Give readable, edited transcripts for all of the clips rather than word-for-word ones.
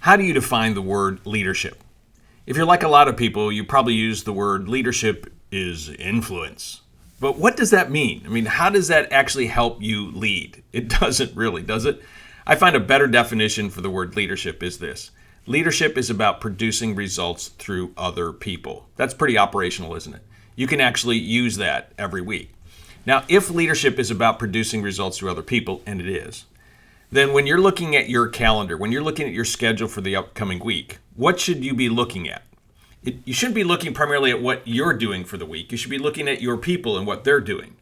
How do you define the word leadership? If you're like a lot of people, you probably use the word leadership is influence. But what does that mean? I mean, how does that actually help you lead? It doesn't really, does it? I find a better definition for the word leadership is this. Leadership is about producing results through other people. That's pretty operational, isn't it? You can actually use that every week. Now, if leadership is about producing results through other people, and it is, then when you're looking at your calendar, when you're looking at your schedule for the upcoming week, what should you be looking at? You shouldn't be looking primarily at what you're doing for the week. You should be looking at your people and what they're doing.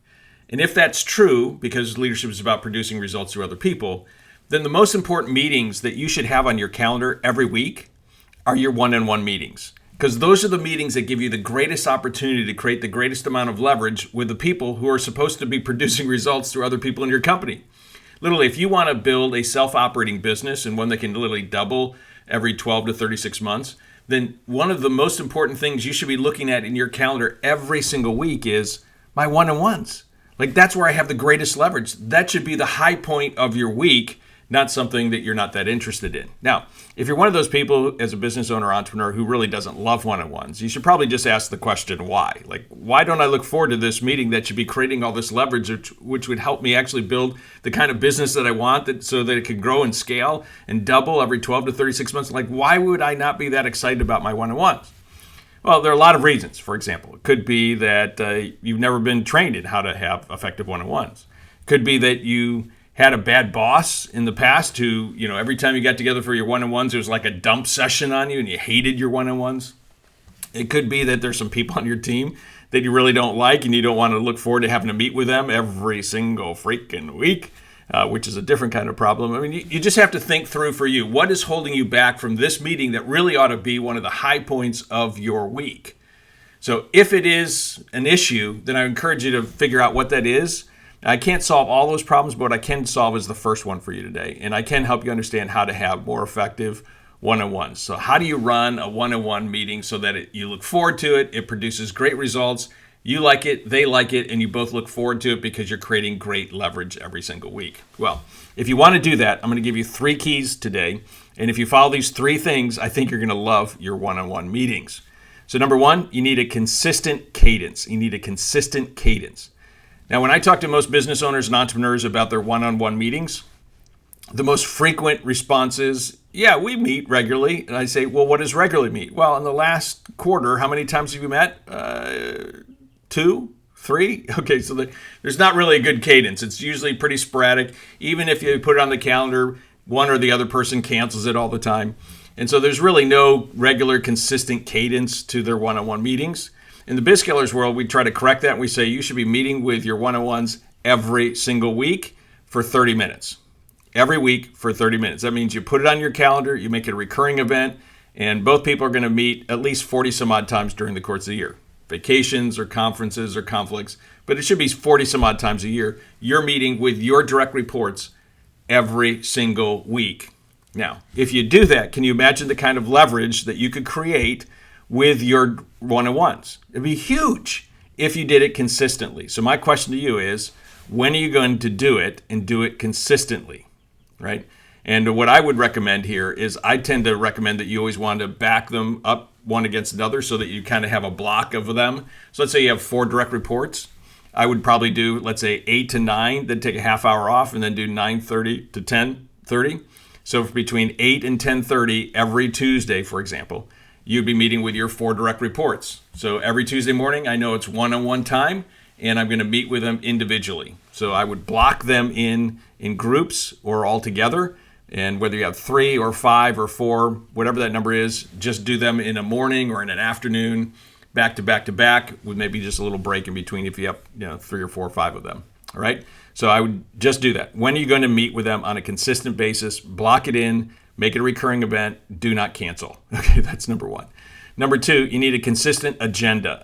And if that's true, because leadership is about producing results through other people, then the most important meetings that you should have on your calendar every week are your one-on-one meetings. Because those are the meetings that give you the greatest opportunity to create the greatest amount of leverage with the people who are supposed to be producing results through other people in your company. Literally, if you want to build a self-operating business and one that can literally double every 12 to 36 months, then one of the most important things you should be looking at in your calendar every single week is my one-on-ones. Like, that's where I have the greatest leverage. That should be the high point of your week, not something that you're not that interested in. Now, if you're one of those people as a business owner or entrepreneur who really doesn't love one-on-ones, you should probably just ask the question, why? Like, why don't I look forward to this meeting that should be creating all this leverage, which would help me actually build the kind of business that I want so that it could grow and scale and double every 12 to 36 months? Like, why would I not be that excited about my one-on-ones? Well, there are a lot of reasons. For example, it could be that you've never been trained in how to have effective one-on-ones. It could be that you had a bad boss in the past who, every time you got together for your one-on-ones, it was like a dump session on you and you hated your one-on-ones. It could be that there's some people on your team that you really don't like and you don't want to look forward to having to meet with them every single freaking week, which is a different kind of problem. I mean, you just have to think through for you. What is holding you back from this meeting that really ought to be one of the high points of your week? So if it is an issue, then I encourage you to figure out what that is. I can't solve all those problems, but what I can solve is the first one for you today. And I can help you understand how to have more effective one-on-ones. So how do you run a one-on-one meeting so that you look forward to it, it produces great results, you like it, they like it, and you both look forward to it because you're creating great leverage every single week? Well, if you want to do that, I'm going to give you 3 keys today. And if you follow these 3 things, I think you're going to love your one-on-one meetings. So number 1, you need a consistent cadence. You need a consistent cadence. Now, when I talk to most business owners and entrepreneurs about their one-on-one meetings, the most frequent response is, yeah, we meet regularly. And I say, well, what does regularly mean? Well, in the last quarter, how many times have you met? 2, 3? Okay, so there's not really a good cadence. It's usually pretty sporadic. Even if you put it on the calendar, one or the other person cancels it all the time. And so there's really no regular, consistent cadence to their one-on-one meetings. In the BizScalers world, we try to correct that. We say you should be meeting with your one-on-ones every single week for 30 minutes. Every week for 30 minutes. That means you put it on your calendar, you make it a recurring event, and both people are going to meet at least 40 some odd times during the course of the year. Vacations or conferences or conflicts, but it should be 40 some odd times a year. You're meeting with your direct reports every single week. Now, if you do that, can you imagine the kind of leverage that you could create with your one-on-ones? It'd be huge if you did it consistently. So my question to you is, when are you going to do it and do it consistently, right? And what I would recommend here is I tend to recommend that you always want to back them up one against another so that you kind of have a block of them. So let's say you have 4 direct reports. I would probably do, let's say, 8 to 9, then take a half hour off, and then do 9:30 to 10:30. So between 8 and 10:30 every Tuesday, for example, you'd be meeting with your 4 direct reports. So every Tuesday morning, I know it's one-on-one time, and I'm going to meet with them individually. So I would block them in groups or all together. And whether you have 3 or 5 or 4, whatever that number is, just do them in a morning or in an afternoon, back to back to back, with maybe just a little break in between if you have 3 or 4 or 5 of them. All right? So I would just do that. When are you going to meet with them on a consistent basis? Block it in. Make it a recurring event. Do not cancel. Okay, that's number 1. Number 2, you need a consistent agenda.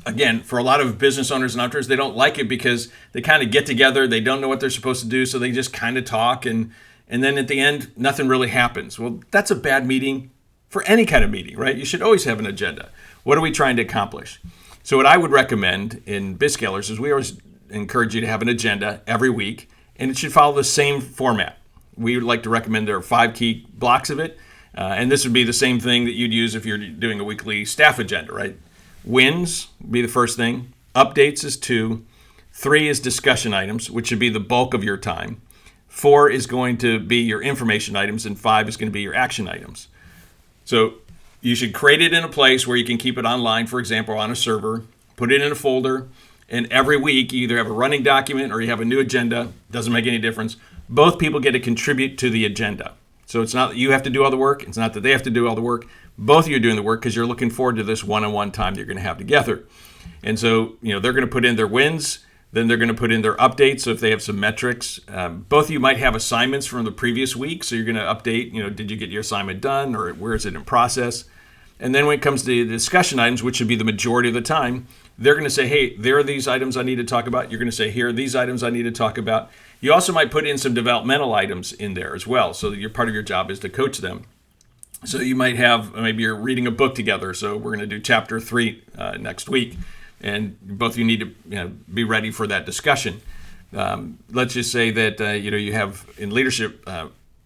Again, for a lot of business owners and entrepreneurs, they don't like it because they kind of get together. They don't know what they're supposed to do, so they just kind of talk. And then at the end, nothing really happens. Well, that's a bad meeting for any kind of meeting, right? You should always have an agenda. What are we trying to accomplish? So what I would recommend in BizScalers is we always encourage you to have an agenda every week, and it should follow the same format. we like to recommend there are 5 key blocks of it. And this would be the same thing that you'd use if you're doing a weekly staff agenda, right? Wins would be the first thing. Updates is 2. 3 is discussion items, which should be the bulk of your time. 4 is going to be your information items, and 5 is going to be your action items. So you should create it in a place where you can keep it online, for example, on a server, put it in a folder, and every week you either have a running document or you have a new agenda. Doesn't make any difference. Both people get to contribute to the agenda. So it's not that you have to do all the work. It's not that they have to do all the work. Both of you are doing the work because you're looking forward to this one-on-one time that you're going to have together. And so, they're going to put in their wins. Then they're going to put in their updates. So if they have some metrics, both of you might have assignments from the previous week. So you're going to update, did you get your assignment done or where is it in process? And then when it comes to the discussion items, which should be the majority of the time, they're going to say, hey, there are these items I need to talk about. You're going to say, here are these items I need to talk about. You also might put in some developmental items in there as well. So part of your job is to coach them. So you might have, maybe you're reading a book together. So we're going to do chapter 3 next week. And both of you need to be ready for that discussion. Let's just say that, you have in leadership,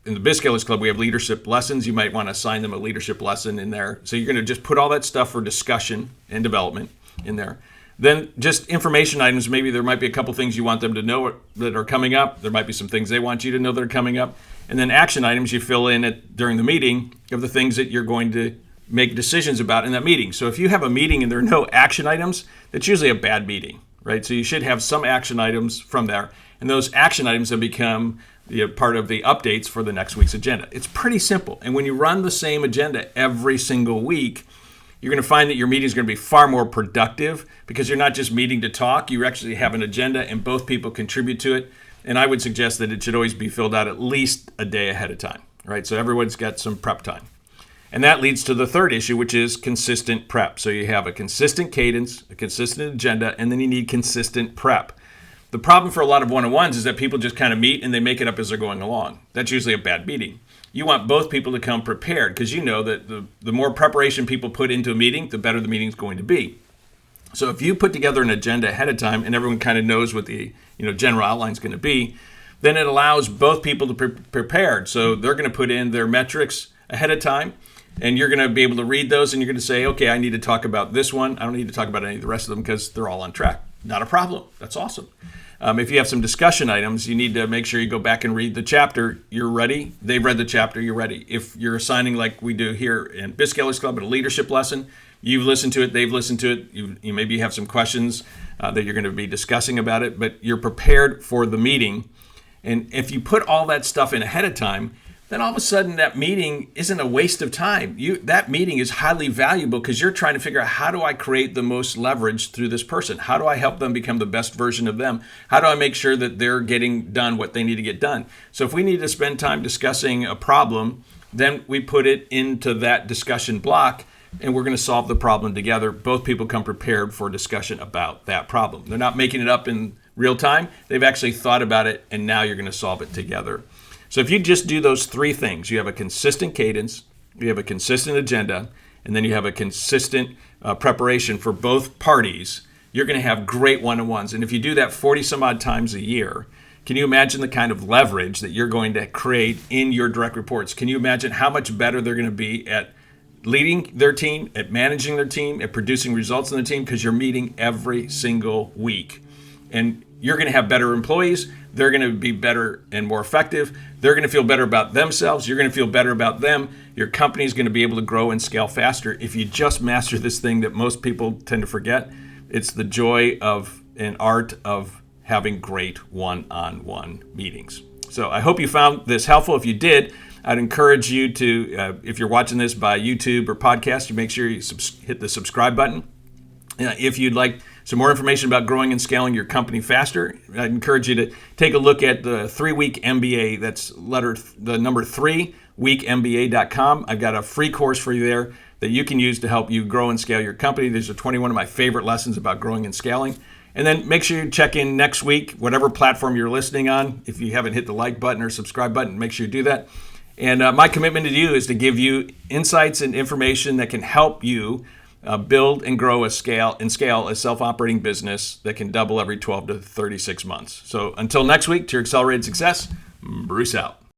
in the BizScalers Club, we have leadership lessons. You might want to assign them a leadership lesson in there. So you're going to just put all that stuff for discussion and development in there. Then just information items. Maybe there might be a couple things you want them to know that are coming up. There might be some things they want you to know that are coming up. And then action items you fill in during the meeting of the things that you're going to make decisions about in that meeting. So if you have a meeting and there are no action items, that's usually a bad meeting, right? So you should have some action items from there. And those action items have become part of the updates for the next week's agenda. It's pretty simple. And when you run the same agenda every single week, you're going to find that your meeting is going to be far more productive because you're not just meeting to talk. You actually have an agenda and both people contribute to it. And I would suggest that it should always be filled out at least a day ahead of time, right? So everyone's got some prep time. And that leads to the third issue, which is consistent prep. So you have a consistent cadence, a consistent agenda, and then you need consistent prep. The problem for a lot of one-on-ones is that people just kind of meet and they make it up as they're going along. That's usually a bad meeting. You want both people to come prepared because you know that the more preparation people put into a meeting, the better the meeting's going to be. So if you put together an agenda ahead of time and everyone kind of knows what the general outline is going to be, then it allows both people to be prepared. So they're going to put in their metrics ahead of time. And you're going to be able to read those and you're going to say, okay, I need to talk about this one. I don't need to talk about any of the rest of them because they're all on track. Not a problem. That's awesome. If you have some discussion items, you need to make sure you go back and read the chapter. You're ready. They've read the chapter. You're ready. If you're assigning like we do here in BizScalers Club at a leadership lesson, you've listened to it. They've listened to it. You maybe have some questions that you're going to be discussing about it, but you're prepared for the meeting. And if you put all that stuff in ahead of time, then all of a sudden that meeting isn't a waste of time. That meeting is highly valuable because you're trying to figure out how do I create the most leverage through this person? How do I help them become the best version of them? How do I make sure that they're getting done what they need to get done? So if we need to spend time discussing a problem, then we put it into that discussion block and we're going to solve the problem together. Both people come prepared for a discussion about that problem. They're not making it up in real time. They've actually thought about it and now you're going to solve it together. So if you just do those 3 things, you have a consistent cadence, you have a consistent agenda, and then you have a consistent preparation for both parties, you're going to have great one-on-ones. And if you do that 40 some odd times a year, can you imagine the kind of leverage that you're going to create in your direct reports? Can you imagine how much better they're going to be at leading their team, at managing their team, at producing results in the team because you're meeting every single week? And you're going to have better employees. They're going to be better and more effective. They're going to feel better about themselves. You're going to feel better about them. Your company is going to be able to grow and scale faster. If you just master this thing that most people tend to forget, it's the joy of and art of having great one-on-one meetings. So I hope you found this helpful. If you did, I'd encourage you to, if you're watching this by YouTube or podcast, you make sure you hit the subscribe button. If you'd like some more information about growing and scaling your company faster, I'd encourage you to take a look at the 3-week MBA. That's the number 3, weekmba.com. I've got a free course for you there that you can use to help you grow and scale your company. These are 21 of my favorite lessons about growing and scaling. And then make sure you check in next week, whatever platform you're listening on. If you haven't hit the like button or subscribe button, make sure you do that. And my commitment to you is to give you insights and information that can help you build and grow scale a self-operating business that can double every 12 to 36 months. So until next week, to your accelerated success, Bruce out.